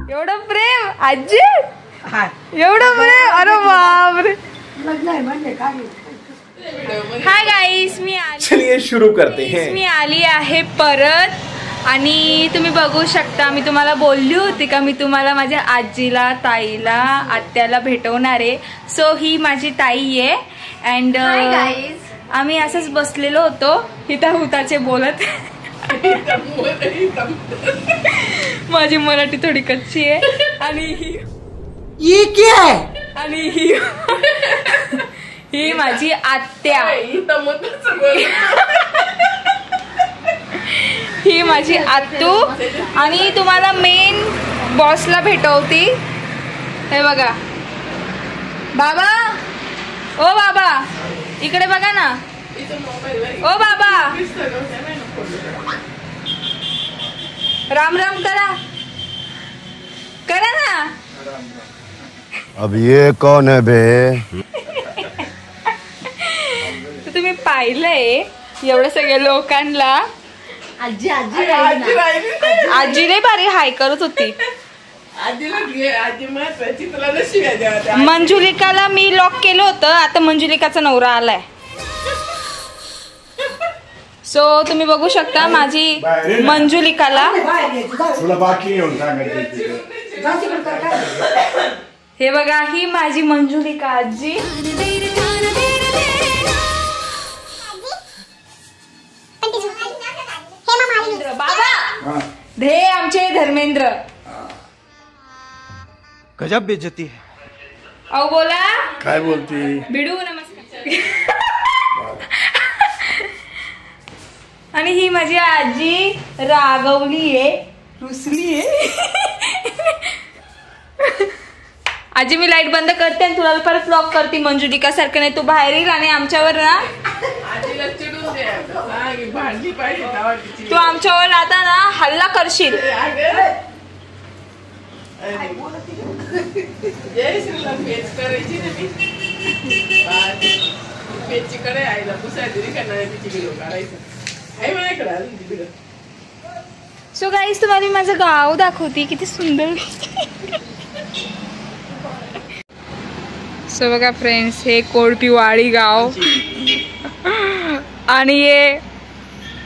एवढं प्रेम आजी, एवढं प्रेम, अरे बापरे. हाय गाईस, चलिए शुरू करते हैं. मी आली आहे परत. आणि तुम्ही बघू शकता, मी तुम्हाला बोलली होती का मी तुम्हाला माझ्या आजीला, ताईला, आत्याला भेटवणार आहे. सो ही माझी ताई आहे. अँड आम्ही असंच बसलेलो होतो हिताहुताचे बोलत. माझी मराठी थोडी कच्ची आहे. आणि ही माझी आत्या, ही माझी आत्तू. आणि तुम्हाला मेन बॉसला भेटवती. हे बघा बाबा, ओ बाबा इकडे बघा ना. ओ बाबा राम राम करा, करा ना. अब ये कौन है बे? तुम्ही पाहिलंय एवढं सगळ्या लोकांना. आजी लय भारी हाय करत होती. मंजुलिकाला मी लॉक केलं होतं, आता मंजुलिकाचा नवरा आलाय. सो तुम्ही बघू शकता माझी मंजुलिकाला. हे बघा, ही माझी मंजुलिका आजी. बाबा हे आमचे धर्मेंद्र. गजब बेइज्जती है. अहो बोला. काय बोलती? बिडू नमस्कार. आणि ही माझी आजी रागवली आहे, रुसली आहे. आजी मी लाईट बंद करते आणि तुला परत लॉक करते मंजुलिका सारखं, नाही तू बाहेर येईल आणि आमच्यावर ना तू आमच्यावर आता ना हल्ला करशील. सो गाईस, तुम्हाला मी माझं गाव दाखवते किती सुंदर. सो बघा फ्रेंड्स, हे कोळपीवाडी गाव आणि हे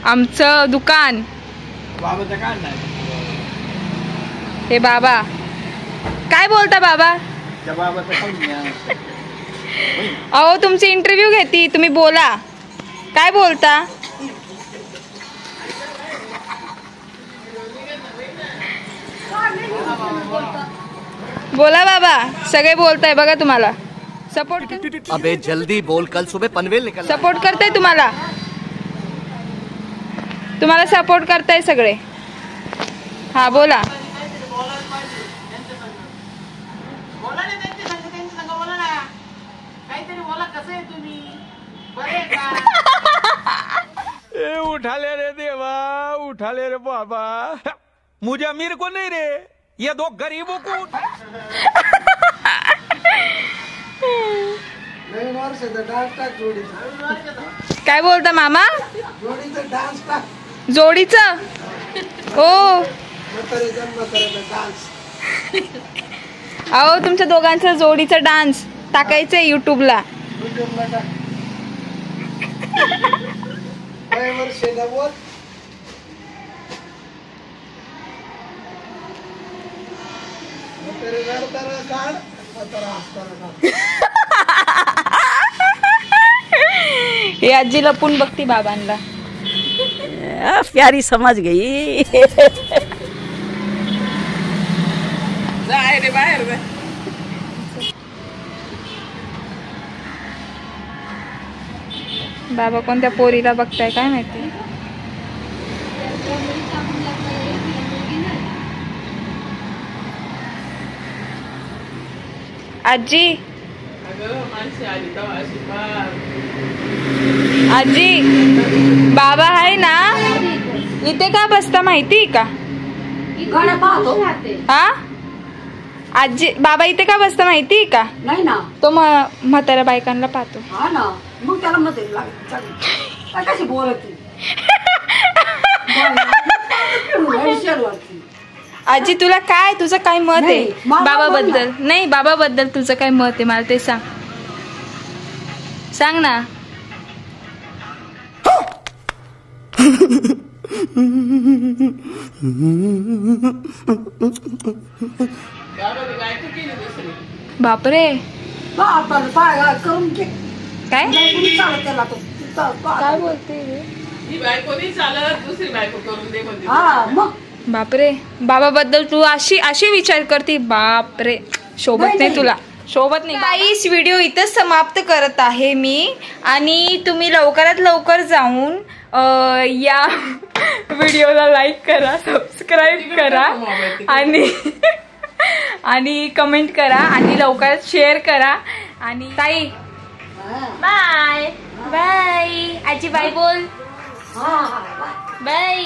आमचं दुकान. हे बाबा काय बोलता बाबा? अहो तुमची इंटरव्ह्यू घेती, तुम्ही बोला काय बोलता. बोला बाबा, सगळे बोलताय बघा तुम्हाला. सपोर्ट अबे जल्दी बोल, कल सुबह पनवेल निकल. सपोर्ट करताय तुम्हाला, तुम्हाला सपोर्ट करताय सगळे. हा बोला. ए उठा ले रे देवा, उठा ले रे बाबा. मुझे अमीर को नहीं रे, ये दो गरीबों को. काय बोलता मामा? जोडीचं हो. अहो तुमच्या दोघांचं जोडीचा डान्स टाकायचंय युट्यूबला. हे आजी लपून बघती बाबांना. प्यारी समझ गई. जाय रे बाहेर. बाबा कोणत्या पोरीला बघताय काय माहिती. आजी आजी बाबा आहे ना इथे का बसता माहिती का? हा आजी बाबा इथे का बसता माहिती का? नाही ना. तो म्हाताऱ्या बायकांना पाहतो. हा ना, मग त्याला मध्ये लागते कशी बोलत. वाटते. आजी तुला काय तुझं काय मत आहे नाही, मला बाबाबद्दल? नाही बाबाबद्दल तुझं काय मत आहे मला ते सांग. सांग ना. बापरे बापाला पाय करून घे. काय नाही कुणी चालत त्याला तो. काय बोलते हा मग बापरे बाबाबद्दल तू अशी विचार करते. बापरे शोभत नाही तुला शोभत नाही. गाईस व्हिडिओ इथंच समाप्त करत आहे मी आणि तुम्ही लवकरात लवकर जाऊन या व्हिडिओला लाईक करा सबस्क्राईब करा आणि कमेंट करा आणि लवकरात शेअर करा. आणि ताई बाय बाय आजी बाय बोल हा बाय.